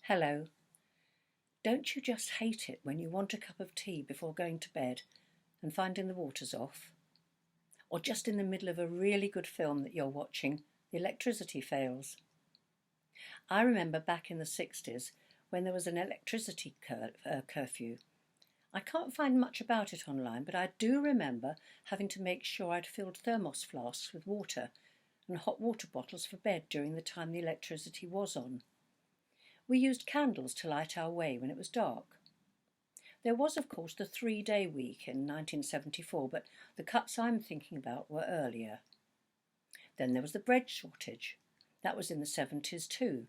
Hello. Don't you just hate it when you want a cup of tea before going to bed and finding the water's off? Or just in the middle of a really good film that you're watching, the electricity fails? I remember back in the 60s when there was an electricity curfew. I can't find much about it online, but I do remember having to make sure I'd filled thermos flasks with water and hot water bottles for bed during the time the electricity was on. We used candles to light our way when it was dark. There was, of course, the 3-day week in 1974, but the cuts I'm thinking about were earlier. Then there was the bread shortage. That was in the 70s too.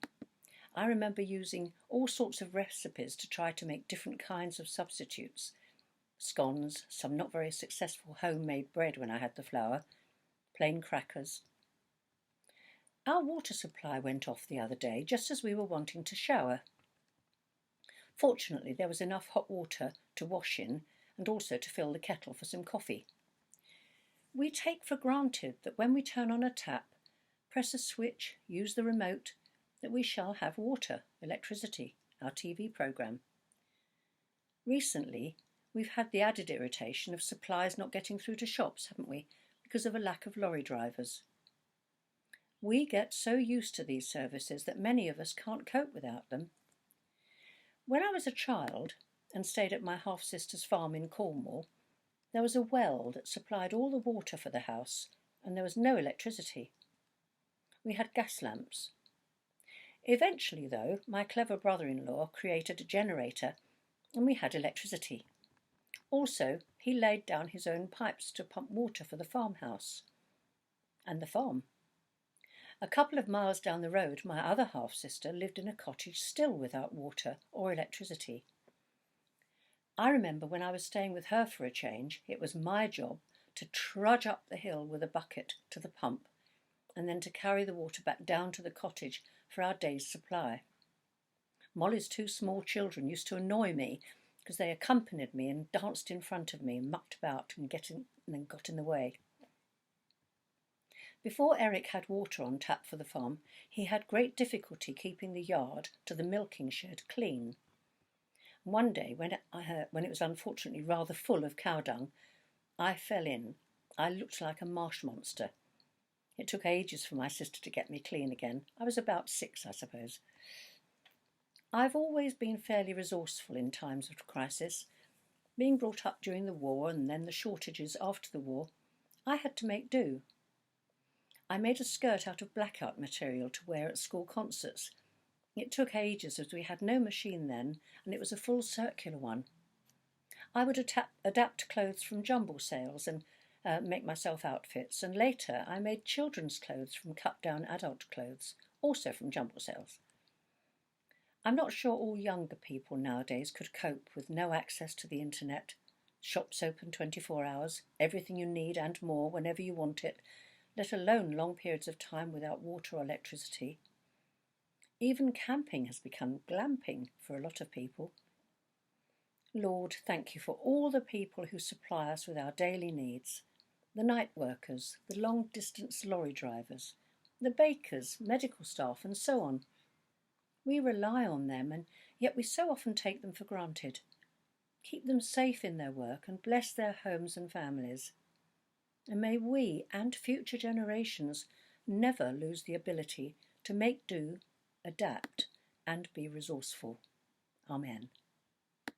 I remember using all sorts of recipes to try to make different kinds of substitutes. Scones, some not very successful homemade bread when I had the flour, plain crackers. Our water supply went off the other day just as we were wanting to shower. Fortunately, there was enough hot water to wash in and also to fill the kettle for some coffee. We take for granted that when we turn on a tap, press a switch, use the remote, that we shall have water, electricity, our TV programme. Recently, we've had the added irritation of supplies not getting through to shops, haven't we, because of a lack of lorry drivers. We get so used to these services that many of us can't cope without them. When I was a child and stayed at my half-sister's farm in Cornwall, there was a well that supplied all the water for the house, and there was no electricity. We had gas lamps. Eventually, though, my clever brother-in-law created a generator and we had electricity. Also, he laid down his own pipes to pump water for the farmhouse and the farm. A couple of miles down the road, my other half-sister lived in a cottage still without water or electricity. I remember when I was staying with her for a change, it was my job to trudge up the hill with a bucket to the pump and then to carry the water back down to the cottage for our day's supply. Molly's 2 small children used to annoy me because they accompanied me and danced in front of me and mucked about and then got in the way. Before Eric had water on tap for the farm, he had great difficulty keeping the yard to the milking shed clean. One day, when it was unfortunately rather full of cow dung, I fell in. I looked like a marsh monster. It took ages for my sister to get me clean again. I was about 6, I suppose. I've always been fairly resourceful in times of crisis. Being brought up during the war and then the shortages after the war, I had to make do. I made a skirt out of blackout material to wear at school concerts. It took ages as we had no machine then, and it was a full circular one. I would adapt clothes from jumble sales and make myself outfits, and later I made children's clothes from cut-down adult clothes, also from jumble sales. I'm not sure all younger people nowadays could cope with no access to the internet, shops open 24 hours, everything you need and more whenever you want it, let alone long periods of time without water or electricity. Even camping has become glamping for a lot of people. Lord, thank you for all the people who supply us with our daily needs. The night workers, the long-distance lorry drivers, the bakers, medical staff, and so on. We rely on them, and yet we so often take them for granted. Keep them safe in their work and bless their homes and families. And may we and future generations never lose the ability to make do, adapt, and be resourceful. Amen.